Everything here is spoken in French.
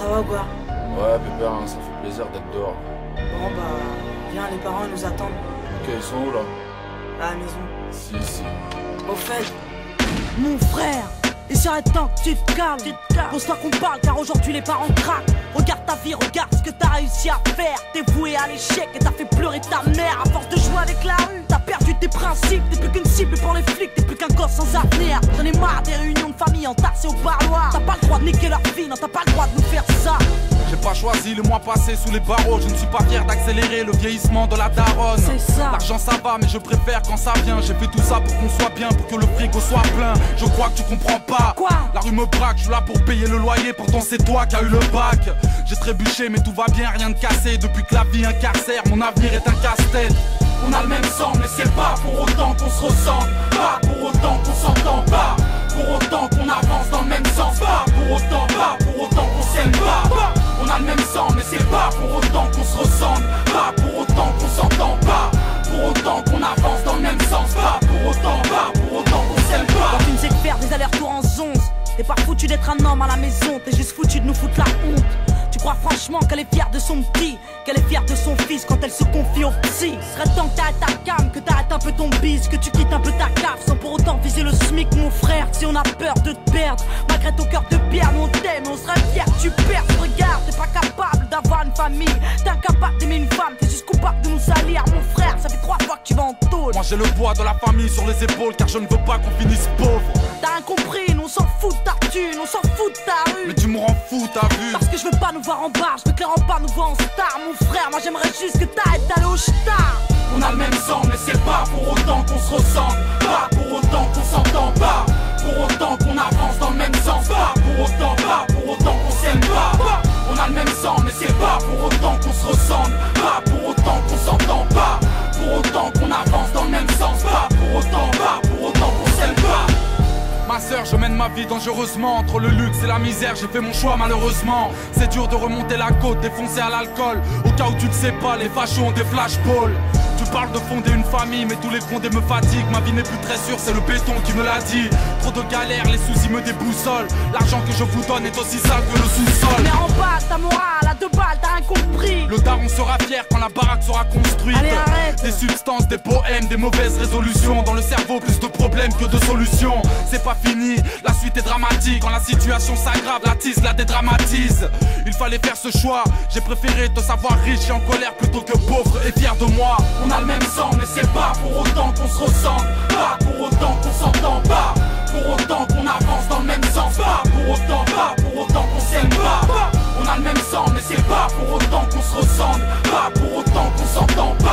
Ça va ou quoi? Ouais, Pépère, hein, ça fait plaisir d'être dehors. Bon bah, viens, les parents nous attendent. Ok, ils sont où là? À la maison. Si, si. Au fait, Mon frère, il serait temps que tu te calmes. Pose-toi qu'on parle car aujourd'hui les parents craquent. Regarde ta vie, regarde ce que t'as réussi à faire. T'es voué à l'échec et t'as fait pleurer ta mère. À force de jouer avec la rue, t'as perdu tes principes. T'es plus qu'une cible pour les flics, t'es plus qu'un gosse sans avenir. J'en ai marre des réunions de famille entassées au parloir. T'as pas le droit de niquer leur vie, non t'as pas le droit de nous faire ça. J'ai pas choisi le mois passé sous les barreaux. Je ne suis pas fier d'accélérer le vieillissement de la daronne. C'est ça. L'argent ça va mais je préfère quand ça vient. J'ai fait tout ça pour qu'on soit bien, pour que le frigo soit plein. Je crois que tu comprends pas. Quoi? La rue me braque, je suis là pour payer le loyer. Pourtant c'est toi qui as eu le bac. J'ai trébuché mais tout va bien, rien de cassé. Depuis que la vie incarcère, mon avenir est un casse-tête. On a le même sang mais c'est pas pour autant qu'on se ressemble. Pas pour autant qu'on s'entend pas. Pour autant qu'on avance dans le même sens. Pas pour autant qu'on s'aime pas. On a le même sang mais c'est pas pour autant qu'on se ressemble. Pas pour autant qu'on s'entend pas. Pour autant qu'on avance dans le même sens. Pas pour autant qu'on s'aime pas. Quand tu ne sais que faire des allers-retours en zonze, t'es pas foutu d'être un homme à la maison. T'es juste foutu de nous foutre la honte. Tu crois franchement qu'elle est fière de son petit, qu'elle est fière de son fils quand elle se confie au psy. Serait temps que t'arrêtes ta cam, que t'arrêtes un peu ton bise, que tu quittes un peu ta cave sans pour autant viser le SMIC mon frère. Si on a peur de te perdre, malgré ton cœur de pierre, nous on t'aime, on serait fiers que tu perds. Regarde, t'es pas capable d'avoir une famille, t'es incapable d'aimer une femme, t'es juste coupable de nous salir. Mon frère, ça fait 3 fois que tu vas en tôle. Moi j'ai le poids de la famille sur les épaules car je ne veux pas qu'on finisse pauvre. T'as rien compris, nous on s'en fout de ta thune, on s'en fout de ta rue. Mais tu me rends fou, t'as vu? Parce que je veux pas nous voir en bar, je veux clairement pas nous voir en star. Mon frère, moi j'aimerais juste que t'arrêtes d'aller au star. On a le même sang mais c'est pas pour autant qu'on se ressemble. Pas pour autant qu'on s'entend pas. Pour autant qu'on avance dans le même sens. Pas pour autant qu'on s'aime pas. On a le même sang mais c'est pas pour autant qu'on se ressemble. Pas pour autant qu'on s'entend pas. Pour autant qu'on avance dans le même sens. Pas pour autant qu'on s'aime pas. Ma sœur, je mène ma vie dangereusement. Entre le luxe et la misère, j'ai fait mon choix malheureusement. C'est dur de remonter la côte, défoncé à l'alcool. Au cas où tu ne sais pas, les fachos ont des flashballs. Tu parles de fonder une famille, mais tous les condés me fatiguent. Ma vie n'est plus très sûre, c'est le béton qui me l'a dit. Trop de galères, les soucis me déboussolent. L'argent que je vous donne est aussi sale que le sous-sol. Mais en bas, ta morale, à 2 balles, t'as rien compris. Le daron sera fier quand la baraque sera construite. Allez, arrête. Des substances, des poèmes, des mauvaises résolutions. Dans le cerveau, plus de problèmes que de solutions. C'est pas fini, la suite est dramatique. Quand la situation s'aggrave, la tisse la dédramatise. Il fallait faire ce choix, j'ai préféré te savoir riche et en colère plutôt que pauvre et fier de moi. On a le même sang mais c'est pas pour autant qu'on se ressemble. Pas pour autant qu'on s'entend pas. Pour autant qu'on avance dans le même sens. Pas pour autant qu'on s'aime pas. On a le même sang mais c'est pas pour autant qu'on se ressemble. Pas pour autant qu'on s'entend pas.